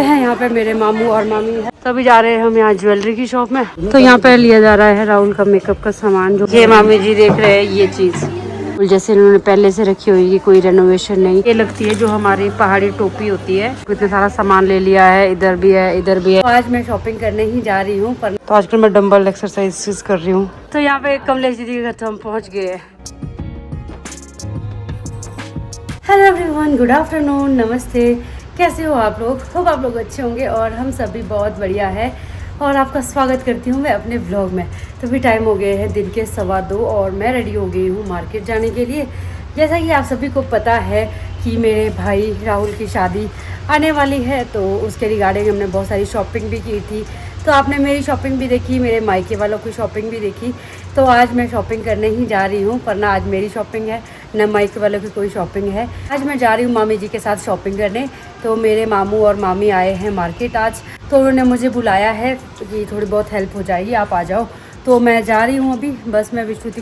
हैं यहाँ पे मेरे मामू और मामी है। तो अभी जा रहे हैं हम यहाँ ज्वेलरी की शॉप में। तो यहाँ पे लिया जा रहा है राहुल का मेकअप का सामान। जो ये मामी जी देख रहे हैं ये चीज जैसे इन्होंने पहले से रखी हुई है, कोई रेनोवेशन नहीं। ये लगती है जो हमारी पहाड़ी टोपी होती है। इतना सारा सामान ले लिया है, इधर भी है इधर भी है। तो आज मैं शॉपिंग करने ही जा रही हूँ। पर तो आजकल मैं डंबल एक्सरसाइज कर रही हूँ। तो यहाँ पे कमलेश दीदी के घर तो हम पहुँच गए हैं। हेलो एवरीवन, गुड आफ्टरनून, नमस्ते। कैसे हो आप लोग? होप आप लोग अच्छे होंगे और हम सभी बहुत बढ़िया है। और आपका स्वागत करती हूँ मैं अपने व्लॉग में। तो भी टाइम हो गए हैं दिन के 2:15 और मैं रेडी हो गई हूँ मार्केट जाने के लिए। जैसा कि आप सभी को पता है कि मेरे भाई राहुल की शादी आने वाली है, तो उसके रिगार्डिंग हमने बहुत सारी शॉपिंग भी की थी। तो आपने मेरी शॉपिंग भी देखी, मेरे मायके वालों की शॉपिंग भी देखी। तो आज मैं शॉपिंग करने ही जा रही हूँ, पर ना आज मेरी शॉपिंग है न मायके वालों की कोई शॉपिंग है। आज मैं जा रही हूँ मामी जी के साथ शॉपिंग करने। तो मेरे मामू और मामी आए हैं मार्केट आज, तो उन्होंने मुझे बुलाया है कि थोड़ी बहुत हेल्प हो जाएगी, आप आ जाओ। तो मैं जा रही हूँ अभी। बस मैं विश्रुति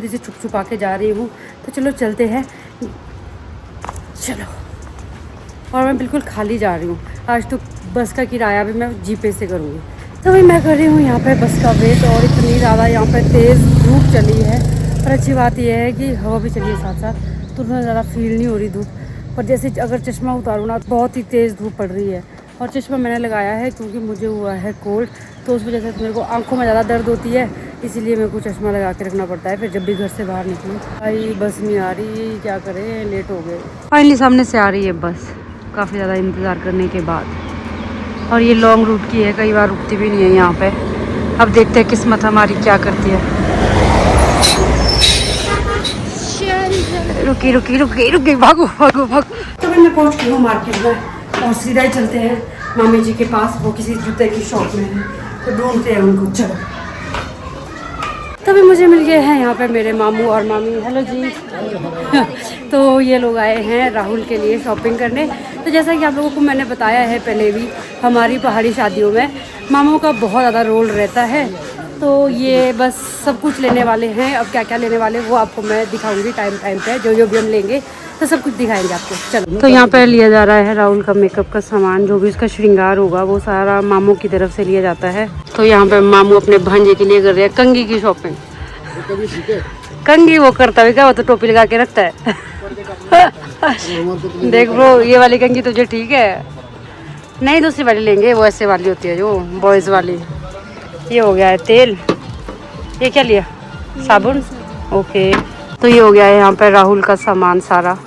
से छुप छुपा के जा रही हूँ। तो चलो चलते हैं, चलो। और मैं बिल्कुल खाली जा रही हूँ आज। तो बस का किराया भी मैं जीपे से करूँगी। तो भाई मैं कर रही हूँ यहाँ पे बस का वेट। और इतनी ज़्यादा यहाँ पे तेज़ धूप चली है। पर अच्छी बात यह है कि हवा भी चली है साथ साथ, तो उतना ज़्यादा फील नहीं हो रही धूप। पर जैसे अगर चश्मा उतारूँ ना, बहुत ही तेज़ धूप पड़ रही है। और चश्मा मैंने लगाया है क्योंकि मुझे हुआ है कोल्ड, तो उस वजह से मेरे को आंखों में ज़्यादा दर्द होती है, इसीलिए मेरे को चश्मा लगा के रखना पड़ता है फिर जब भी घर से बाहर निकलूँ। भाई बस नहीं आ रही, क्या करें, लेट हो गए। फाइनली सामने से आ रही है बस, काफ़ी ज़्यादा इंतज़ार करने के बाद। और ये लॉन्ग रूट की है, कई बार रुकती भी नहीं है यहाँ पे। अब देखते हैं किस्मत हमारी क्या करती है। रुकी रुकी रुकी रुकी, भागो भागो भागो। तो मैं पहुँच गई हूँ मार्केट में और सीधा ही चलते हैं मामी जी के पास। वो किसी जूते की शॉप में है, तो ढूंढते हैं उनको। चलो। तभी मुझे मिल गए हैं यहाँ पे मेरे मामू और मामी। हेलो जी। तो ये लोग आए हैं राहुल के लिए शॉपिंग करने। तो जैसा कि आप लोगों को मैंने बताया है पहले भी, हमारी पहाड़ी शादियों में मामू का बहुत ज़्यादा रोल रहता है। तो ये बस सब कुछ लेने वाले हैं। अब क्या क्या लेने वाले वो आपको मैं दिखाऊंगी टाइम पे, जो भी हम लेंगे तो सब कुछ दिखाएंगे आपको। चलो। तो यहाँ पे लिया जा रहा है राहुल का मेकअप का सामान। जो भी उसका श्रृंगार होगा वो सारा मामू की तरफ से लिया जाता है। तो यहाँ पे मामू अपने भांजे के लिए कर रहे हैं कंघी की शॉपिंग। कंघी वो करता है क्या, वो तो टोपी लगा के रखता है। देख ब्रो, ये वाली कंघी तुझे ठीक है? नहीं, दूसरी वाली लेंगे, वो ऐसे वाली होती है जो बॉयज़ वाली। ये हो गया है तेल। ये क्या लिया? साबुन। ओके। तो ये हो गया है यहाँ पर राहुल का सामान सारा।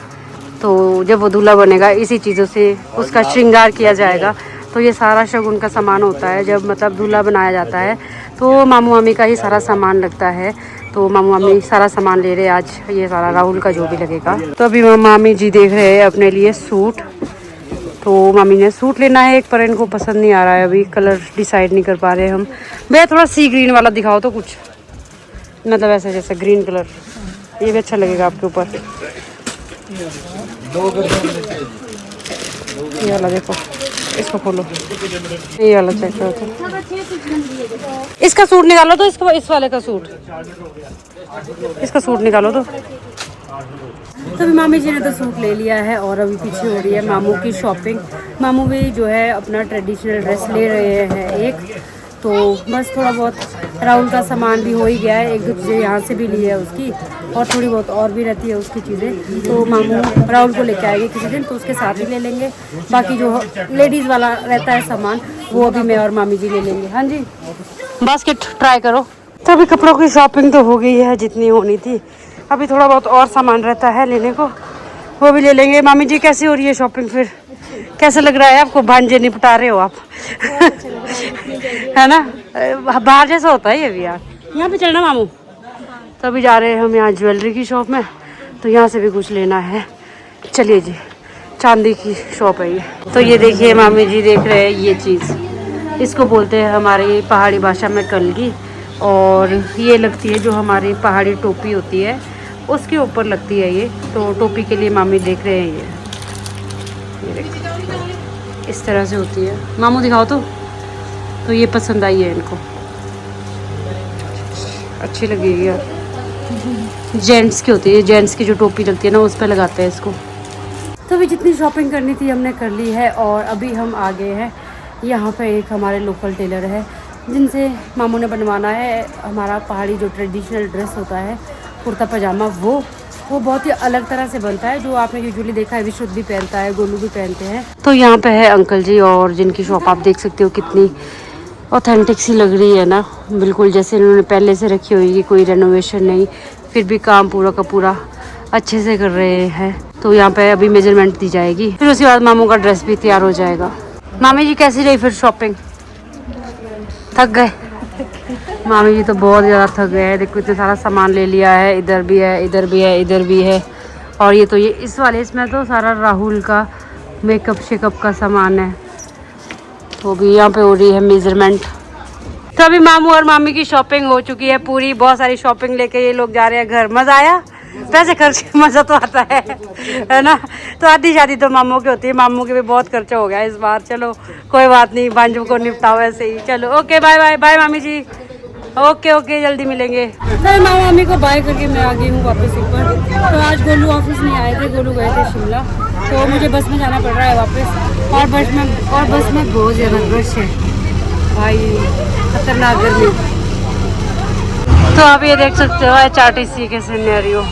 तो जब वो दूल्हा बनेगा इसी चीज़ों से उसका श्रृंगार किया जाएगा। तो ये सारा शगुन का सामान होता है। जब मतलब दूल्हा बनाया जाता है तो मामू मामी का ही सारा सामान लगता है। तो मामू मामी सारा सामान ले रहे हैं आज, ये सारा राहुल का जो भी लगेगा। तो अभी मामी जी देख रहे हैं अपने लिए सूट। तो मामी ने सूट लेना है एक, पर इनको पसंद नहीं आ रहा है, अभी कलर डिसाइड नहीं कर पा रहे हम। भैया थोड़ा सी ग्रीन वाला दिखाओ तो कुछ, मतलब ऐसे जैसे ग्रीन कलर, ये भी अच्छा लगेगा आपके ऊपर। ये वाला देखो, इसको खोलो, ये वाला चेक करो तो। इसका सूट निकालो तो, इसको इस वाले का सूट, इसका सूट निकालो तो। अभी मामी जी ने तो सूट ले लिया है और अभी पीछे हो रही है मामू की शॉपिंग। मामू भी जो है अपना ट्रेडिशनल ड्रेस ले रहे हैं एक। तो बस थोड़ा बहुत राहुल का सामान भी हो ही गया है, एक दो चीज़ें यहाँ से भी ली है उसकी, और थोड़ी बहुत और भी रहती है उसकी चीज़ें। तो मामू राहुल को लेके आएंगे किसी दिन, तो उसके साथ ही ले लेंगे। बाकी जो लेडीज़ वाला रहता है सामान वो अभी मैं और मामी जी ले लेंगे। हाँ जी, बास्केट ट्राई करो। तो अभी कपड़ों की शॉपिंग तो हो गई है जितनी होनी थी। अभी थोड़ा बहुत और सामान रहता है लेने को, वो भी ले लेंगे। मामी जी कैसी हो रही है शॉपिंग फिर? कैसा लग रहा है आपको? भांजे निपटा रहे हो आप? है ना, बाहर जैसा होता है ये भी यार। यहाँ पे चलना मामू। तो अभी जा रहे हैं हम यहाँ ज्वेलरी की शॉप में, तो यहाँ से भी कुछ लेना है। चलिए जी, चांदी की शॉप है ये। तो ये देखिए मामी जी देख रहे हैं ये चीज़, इसको बोलते हैं हमारी पहाड़ी भाषा में कलगी। और ये लगती है जो हमारी पहाड़ी टोपी होती है उसके ऊपर लगती है ये। तो टोपी के लिए मामी देख रहे हैं ये देखो इस तरह से होती है। मामू दिखाओ तो ये पसंद आई है इनको, अच्छी लगेगी यार। जेंट्स की होती है, जेंट्स की जो टोपी लगती है ना उस पर लगाते हैं इसको। तो अभी जितनी शॉपिंग करनी थी हमने कर ली है और अभी हम आ गए हैं यहाँ पे। एक हमारे लोकल टेलर है जिनसे मामू ने बनवाना है हमारा पहाड़ी जो ट्रेडिशनल ड्रेस होता है कुर्ता पजामा, वो बहुत ही अलग तरह से बनता है जो आपने यूजुअली देखा है। विशुद्ध भी पहनता है, गोलू भी पहनते हैं। तो यहाँ पे है अंकल जी और जिनकी शॉप आप देख सकते हो कितनी ऑथेंटिक सी लग रही है ना, बिल्कुल जैसे इन्होंने पहले से रखी हुई है, कोई रेनोवेशन नहीं, फिर भी काम पूरा का पूरा अच्छे से कर रहे हैं। तो यहाँ पे अभी मेजरमेंट दी जाएगी, फिर उसके बाद मामू का ड्रेस भी तैयार हो जाएगा। मामी जी कैसी रही फिर शॉपिंग? थक गए? मामी जी तो बहुत ज़्यादा थक गए हैं। देखो इतना सारा सामान ले लिया है, इधर भी है, इधर भी है, इधर भी है। और ये तो ये इस वाले इसमें तो सारा राहुल का मेकअप शेकअप का सामान है। तो अभी यहाँ पे हो रही है मेजरमेंट। तो अभी मामू और मामी की शॉपिंग हो चुकी है पूरी, बहुत सारी शॉपिंग लेके ये लोग जा रहे हैं घर। मज़ा आया? पैसे खर्च मज़ा तो आता है ना। तो आधी शादी तो मामू की होती है, मामू के भी बहुत खर्चा हो गया इस बार। चलो कोई बात नहीं, बांझों को निपटाओ ऐसे ही। चलो ओके, बाय बाय। बाय मामी जी, ओके ओके, जल्दी मिलेंगे। तो मामा मामी को बाय करके मैं आ गई हूँ वापस ऊपर। तो आज गोलू ऑफिस नहीं आए थे, गोलू गए थे शिमला, तो मुझे बस में जाना पड़ रहा है वापस। और बस में बहुत ज़्यादा रश है भाई, खतरनाक गर्मी। तो आप ये देख सकते हो HRTC के सिनेरियो,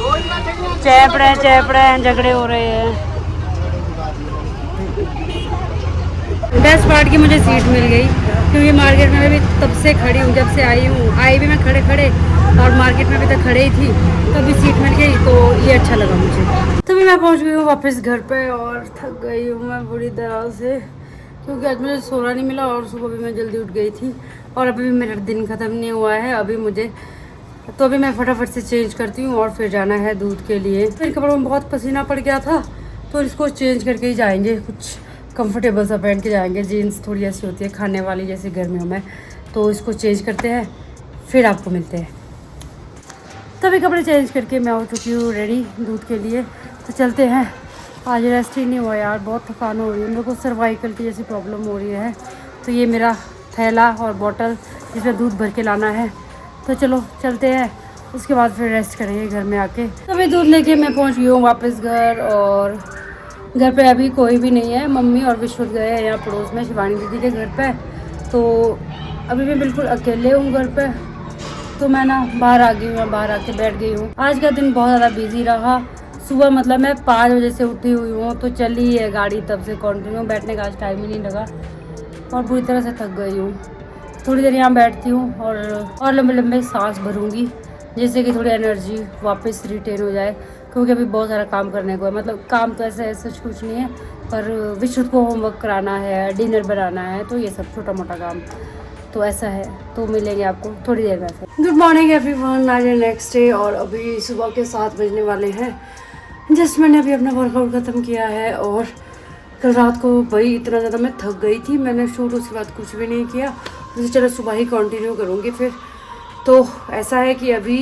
चैप रहे हैं, झगड़े हो रहे हैं। बेस्ट पार्ट की मुझे सीट मिल गई क्योंकि मार्केट में भी तब से खड़ी हूँ, जब से आई भी मैं खड़े और मार्केट में भी तक खड़े ही थी, तभी सीट मिल गई तो ये अच्छा लगा मुझे। तभी मैं पहुँच गई हूँ वापस घर पे और थक गई हूँ मैं बुरी तरह से, क्योंकि आज मुझे सोना नहीं मिला और सुबह भी मैं जल्दी उठ गई थी और अभी भी मेरा दिन ख़त्म नहीं हुआ है। अभी मैं फटाफट से चेंज करती हूँ और फिर जाना है दूध के लिए। मेरे कपड़ों में बहुत पसीना पड़ गया था तो इसको चेंज करके ही जाएंगे, कुछ कंफर्टेबल सा पहन के जाएंगे। जीन्स थोड़ी ऐसी होती है खाने वाली जैसे गर्मियों में, तो इसको चेंज करते हैं फिर आपको मिलते हैं। तभी कपड़े चेंज करके मैं हो चुकी हूँ रेडी दूध के लिए, तो चलते हैं। आज रेस्ट ही नहीं हुआ यार, बहुत थकान हो रही है मेरे को, सर्वाइकल की जैसी प्रॉब्लम हो रही है। तो ये मेरा थैला और बॉटल जिसमें दूध भर के लाना है, तो चलो चलते हैं, उसके बाद फिर रेस्ट करेंगे घर में आके। तभी दूध लेके मैं पहुंच गई हूँ वापस घर, और घर पे अभी कोई भी नहीं है। मम्मी और विश्वत गए हैं यहाँ पड़ोस में शिवानी दीदी के घर पे, तो अभी मैं बिल्कुल अकेले हूँ घर पे। तो मैं ना बाहर आ गई हूँ, बाहर आके बैठ गई हूँ। आज का दिन बहुत ज़्यादा बिजी रहा। सुबह मतलब मैं 5 बजे से उठी हुई हूँ, तो चली है गाड़ी तब से कंटिन्यू, बैठने का आज टाइम ही नहीं लगा और पूरी तरह से थक गई हूँ। थोड़ी देर यहाँ बैठती हूँ और लंबे लंबे सांस भरूंगी, जिससे कि थोड़ी एनर्जी वापस रिटेन हो जाए, क्योंकि अभी बहुत सारा काम करने को है। मतलब काम तो ऐसे कुछ नहीं है, पर विशुद्ध को होमवर्क कराना है, डिनर बनाना है, तो ये सब छोटा मोटा काम तो ऐसा है। तो मिलेंगे आपको थोड़ी देर में। गुड मॉर्निंग एवरीवन, आज है नेक्स्ट डे और अभी सुबह के 7 बजने वाले हैं। जस्ट मैंने अभी अपना वर्कआउट ख़त्म किया है और कल रात को भाई इतना ज़्यादा मैं थक गई थी, मैंने शूट उसके बाद कुछ भी नहीं किया, मुझे चलो सुबह ही कंटिन्यू करूँगी फिर। तो ऐसा है कि अभी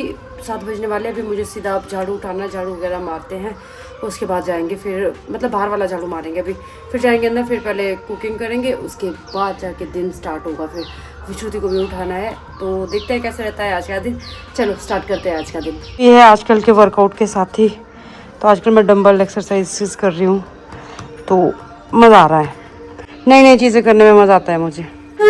7 बजने वाले, अभी मुझे सीधा आप झाड़ू उठाना, झाड़ू वगैरह मारते हैं, उसके बाद जाएंगे फिर, मतलब बाहर वाला झाड़ू मारेंगे अभी, फिर जाएंगे अंदर, फिर पहले कुकिंग करेंगे, उसके बाद जाके दिन स्टार्ट होगा। फिर विश्रुति को भी उठाना है, तो देखते हैं कैसे रहता है आज का दिन। चलो स्टार्ट करते हैं आज का दिन। ये है आजकल के वर्कआउट के साथ ही, तो आजकल मैं डंबल एक्सरसाइज कर रही हूँ, तो मज़ा आ रहा है, नई नई चीज़ें करने में मज़ा आता है मुझे।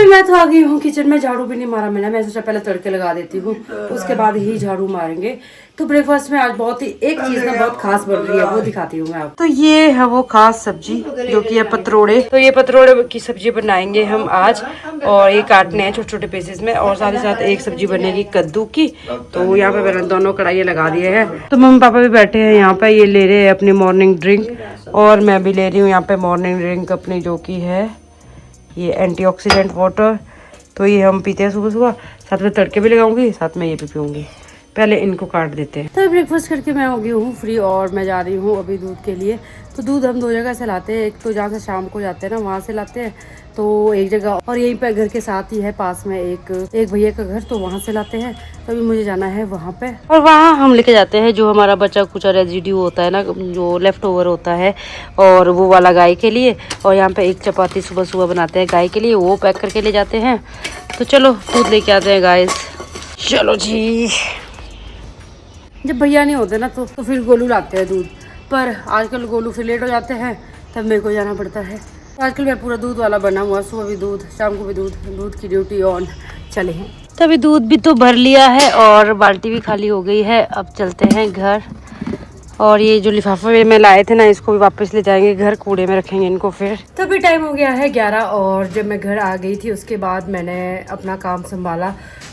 मैं तो आ गई हूँ किचन में, झाड़ू भी नहीं मारा मैंने, मैं सोचा पहले तड़के लगा देती हूँ, उसके बाद ही झाड़ू मारेंगे। तो ब्रेकफास्ट में आज बहुत ही एक चीज़ ना बहुत खास बन रही है, वो दिखाती हूँ मैं आपको। तो ये है वो खास सब्जी जो कि है पतरोड़े, तो ये पतरोड़े की सब्जी बनाएंगे हम आज, और ये काटने हैं छोटे छोटे पीसेस में, और साथ ही साथ एक सब्जी बनेगी कद्दू की। तो यहाँ पे मैंने दोनों कढ़ाइयाँ लगा दिए हैं। तो मम्मी पापा भी बैठे हैं यहाँ पे, ये ले रहे हैं अपनी मॉर्निंग ड्रिंक, और मैं भी ले रही हूँ यहाँ पे मॉर्निंग ड्रिंक अपनी, जो कि है ये एंटीऑक्सीडेंट वाटर। तो ये हम पीते हैं सुबह सुबह, साथ में तड़के भी लगाऊंगी, साथ में ये भी पीऊंगी। पहले इनको काट देते हैं। तो ब्रेकफास्ट करके मैं हो गई हूँ फ्री, और मैं जा रही हूँ अभी दूध के लिए। तो दूध हम 2 जगह से लाते हैं, एक तो जहाँ से शाम को जाते हैं ना वहाँ से लाते हैं, तो एक जगह, और यहीं पर घर के साथ ही है पास में एक भैया का घर, तो वहाँ से लाते हैं। तो अभी मुझे जाना है वहाँ पे, और वहाँ हम लेके जाते हैं जो हमारा बचा कुचा रेजिड्यू होता है ना, जो लेफ्ट ओवर होता है, और वो वाला गाय के लिए। और यहाँ पे एक चपाती सुबह सुबह बनाते हैं गाय के लिए, वो पैक करके ले जाते हैं। तो चलो दूध लेके आते हैं गाइस, चलो जी। जब भैया नहीं होते ना तो फिर गोलू लाते हैं दूध, पर आजकल गोलू फिर लेट हो जाते हैं, तब मेरे को जाना पड़ता है। आजकल मैं पूरा दूध वाला बना हुआ, सुबह भी दूध, शाम को भी दूध, दूध की ड्यूटी ऑन चले हैं। तभी दूध भी तो भर लिया है और बाल्टी भी खाली हो गई है। अब चलते हैं घर, और ये जो लिफाफे में लाए थे ना, इसको भी वापस ले जाएंगे घर, कूड़े में रखेंगे इनको फिर। तभी टाइम हो गया है 11, और जब मैं घर आ गई थी उसके बाद मैंने अपना काम संभाला,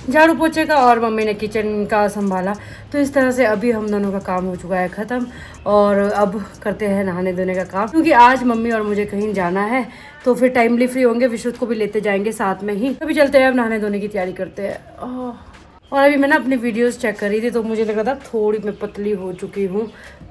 झाड़ू पोछे का, और मम्मी ने किचन का संभाला। तो इस तरह से अभी हम दोनों का काम हो चुका है ख़त्म, और अब करते हैं नहाने धोने का काम, क्योंकि आज मम्मी और मुझे कहीं जाना है, तो फिर टाइमली फ्री होंगे, विशुद्ध को भी लेते जाएंगे साथ में ही। अभी चलते हैं, अब नहाने धोने की तैयारी करते हैं। और अभी मैं ना अपनी वीडियोस चेक कर रही थी, तो मुझे लग रहा था थोड़ी मैं पतली हो चुकी हूँ,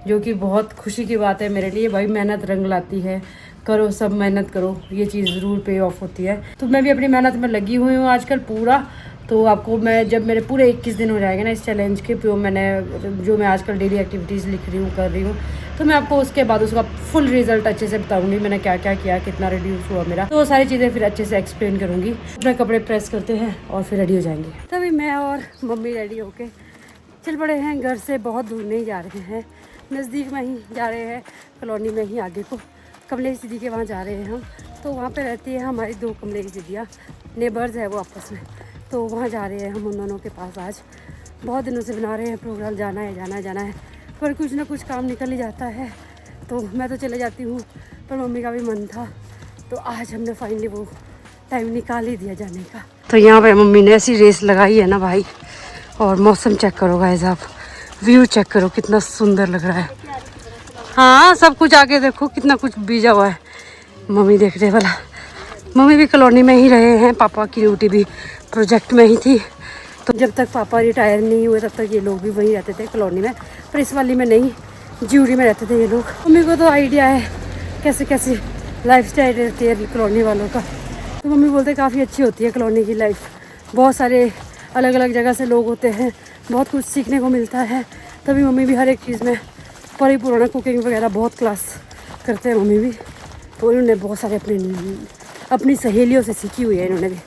जो कि बहुत खुशी की बात है मेरे लिए। भाई मेहनत रंग लाती है, करो सब मेहनत करो, ये चीज़ ज़रूर पे ऑफ होती है। तो मैं भी अपनी मेहनत में लगी हुई हूँ आजकल पूरा। तो आपको मैं, जब मेरे पूरे 21 दिन हो जाएंगे ना इस चैलेंज के, जो मैं आजकल डेली एक्टिविटीज़ लिख रही हूँ, कर रही हूँ, तो मैं आपको उसके बाद उसका फुल रिजल्ट अच्छे से बताऊंगी, मैंने क्या क्या किया, कितना रिड्यूस हुआ मेरा, तो वो सारी चीज़ें फिर अच्छे से एक्सप्लेन करूँगी। अपने कपड़े प्रेस करते हैं और फिर रेडी हो जाएंगे। तभी मैं और मम्मी रेडी होके चल पड़े हैं घर से। बहुत दूर नहीं जा रहे हैं, नज़दीक में ही जा रहे हैं, कॉलोनी में ही आगे को, कमलेश दीदी के वहाँ जा रहे हैं हम। तो वहाँ पर रहती है हमारी 2 कमलेश दीदियाँ, नेबर्स है वो आपस में, तो वहाँ जा रहे हैं हम उन दोनों के पास। आज बहुत दिनों से बना रहे हैं प्रोग्राम, जाना है जाना है जाना है, पर कुछ ना कुछ काम निकल ही जाता है। तो मैं तो चले जाती हूँ, पर मम्मी का भी मन था, तो आज हमने फाइनली वो टाइम निकाल ही दिया जाने का। तो यहाँ पे मम्मी ने ऐसी रेस लगाई है ना भाई, और मौसम चेक करो गाइस, आप व्यू चेक करो कितना सुंदर लग रहा है। हाँ सब कुछ आगे देखो, कितना कुछ बीजा हुआ है। मम्मी देख रहे वाला, मम्मी भी कॉलोनी में ही रहे हैं, पापा की ड्यूटी भी प्रोजेक्ट में ही थी, तो जब तक पापा रिटायर नहीं हुए तब तक ये लोग भी वहीं रहते थे कॉलोनी में, पर इस वाली में नहीं, ज्यूरी में रहते थे ये लोग। मम्मी को तो आइडिया है कैसे कैसे लाइफ स्टाइल रहती है कॉलोनी वालों का। तो मम्मी बोलते काफ़ी अच्छी होती है कॉलोनी की लाइफ, बहुत सारे अलग अलग जगह से लोग होते हैं, बहुत कुछ सीखने को मिलता है। तभी मम्मी भी हर एक चीज़ में परिपूर्ण, कुकिंग वगैरह बहुत क्लास करते हैं मम्मी भी। तो उन्होंने बहुत सारे अपनी सहेलियों से सीखी हुई है इन्होंने भी,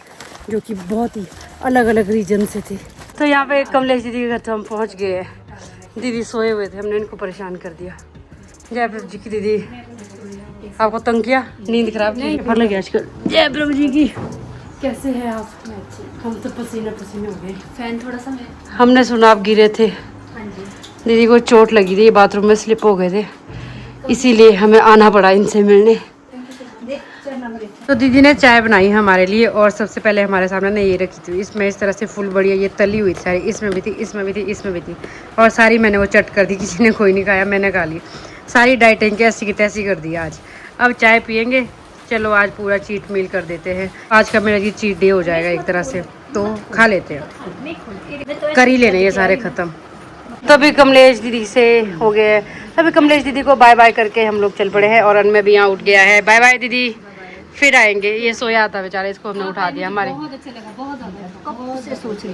जो कि बहुत ही अलग अलग रीजन से थी। तो यहाँ पे कमलेश दीदी के घर तो हम पहुँच गए हैं। दीदी सोए हुए थे, हमने इनको परेशान कर दिया। जय प्रभु जी की दीदी, आपको तंग किया, नींद खराब नहीं पर लगी आजकल। जय प्रभु जी की, कैसे हैं आप? हम तो पसीने पसीने हो गए। फैन थोड़ा सा हमने सुना आप गिरे थे। हाँ जी, दीदी को चोट लगी थी, बाथरूम में स्लिप हो गए थे, इसीलिए हमें आना पड़ा इनसे मिलने। तो दीदी ने चाय बनाई है हमारे लिए, और सबसे पहले हमारे सामने ने ये रखी थी, इसमें इस तरह से फुल बढ़िया ये तली हुई थी सारी, इसमें भी थी, इसमें भी थी, इसमें भी थी, और सारी मैंने वो चट कर दी, किसी ने कोई नहीं खाया, मैंने खा ली। सारी डाइटिंग ऐसी की तैसी कर दी आज। अब चाय पियेंगे, चलो आज पूरा चीट मील कर देते हैं। आज का मेरा ये चीट डे हो जाएगा एक तरह से, तो खा लेते हैं, कर ही लेने ये सारे ख़त्म। तभी कमलेश दीदी से हो गए, तभी कमलेश दीदी को बाय बाय करके हम लोग चल पड़े हैं, और अन में भी यहाँ उठ गया है। बाय बाय दीदी, फिर आएंगे। ये सोया था बेचारा, इसको हमने उठा दिया। हमारे बहुत अच्छा लगा, बहुत ज़्यादा, कब से सोच रही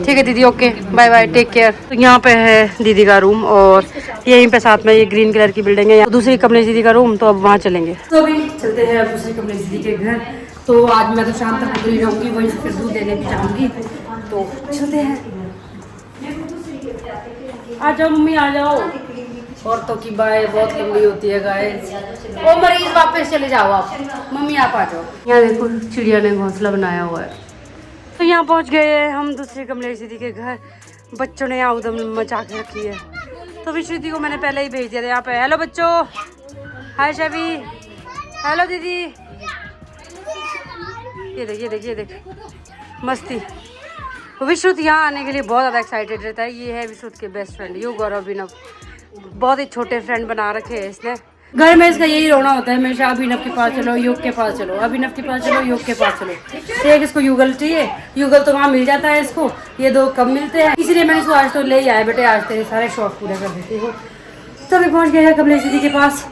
ठीक है दीदी, okay bye bye, take care. तो यहाँ पे है दीदी का रूम, और यहीं पे साथ में ये ग्रीन कलर की बिल्डिंग है, दूसरी कमलेश दीदी का रूम, तो अब वहाँ चलेंगे। तो अभी चलते हैं अब दूसरी कमलेश दीदी के घर। तो आज मैं तो शाम तक उधर ही रहूँगी, वहीं से फिर दूध देने भी जाऊँगी, तो चलते हैं। आ जाओ मम्मी, आ जाओ। औरतों की बाय बहुत लंबी होती है गाइस। ओ मरीज वापस चले जाओ आप, मम्मी आप आ जाओ। यहाँ देखो चिड़िया ने घोंसला बनाया हुआ है। तो यहाँ पहुँच गए हैं हम दूसरी कमलेश दीदी के घर। बच्चों ने यहाँ उधम मचा के रखी है, तो विश्व दीदी को मैंने पहले ही भेज दिया था यहाँ पे। हेलो बच्चों, हाय शबी, हेलो दीदी। ये देख, ये देख, ये देख, मस्ती। विश्रुत यहाँ आने के लिए बहुत ज़्यादा एक्साइटेड रहता है। ये है विश्रुत के बेस्ट फ्रेंड युग और अभिनव, बहुत ही छोटे फ्रेंड बना रखे हैं इसने। घर में इसका यही रोना होता है हमेशा, अभिनव के पास चलो, युग के पास चलो, अभिनव के पास चलो, युग के पास चलो। एक इसको युगल चाहिए, युगल तो वहाँ मिल जाता है इसको, ये दो कम मिलते हैं, इसलिए मैंने इसको आज तो ले ही आया बेटे, आज तेरे सारे शौक पूरे कर देती हूँ। तो अभी पहुँच गए हैं कमलेश दीदी के पास,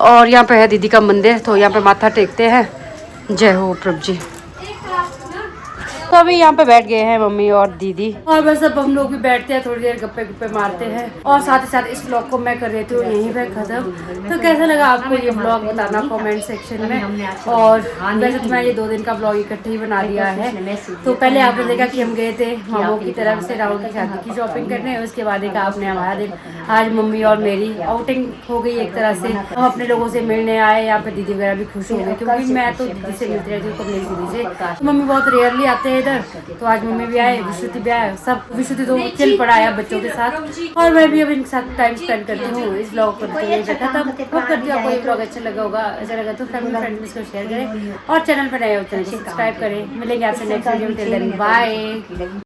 और यहाँ पे है दीदी का मंदिर, तो यहाँ पे माथा टेकते हैं। जय हो प्रभु जी। तो अभी यहाँ पे बैठ गए हैं मम्मी और दीदी, और बस अब हम लोग भी बैठते हैं, थोड़ी देर गप्पे गुप्पे मारते हैं। और साथ ही साथ इस व्लॉग को मैं कर देती हूँ यहीं पे खत्म। तो कैसा लगा आपको ये व्लॉग बताना कमेंट सेक्शन में। और वैसे तो मैं ये 2 दिन का व्लॉग इकट्ठे ही बना दिया है। तो पहले आपने देखा कि हम गए थे मामू की तरफ से राहुल की शादी की शॉपिंग करने, उसके बाद देखा आपने हमारा दिन। आज मम्मी और मेरी आउटिंग हो गई एक तरह से, हम अपने लोगों से मिलने आए। यहाँ पे दीदी वगैरह भी खुश हो गई, क्योंकि मैं तो दीदी से मिलती रहती हूँ, कब नहीं दीदी से। तो मम्मी बहुत रेयरली आते हैं इधर, तो आज मम्मी भी आए, विश्रुति भी आए, सब विश्रुति तो चिल पड़ा है बच्चों के साथ, और मैं भी अब इनके साथ टाइम स्पेंड करती हूँ। इस ब्लॉग को होप करती हूँ आपको ये ब्लॉग अच्छा लगा होगा। अच्छा लगा तो फैमिली फ्रेंड्स को शेयर करें, और चैनल पर नए हो चैनल को सब्सक्राइब करें। मिलेंगे आपसे नेक्स्ट वीडियो में, टिल देन बाय।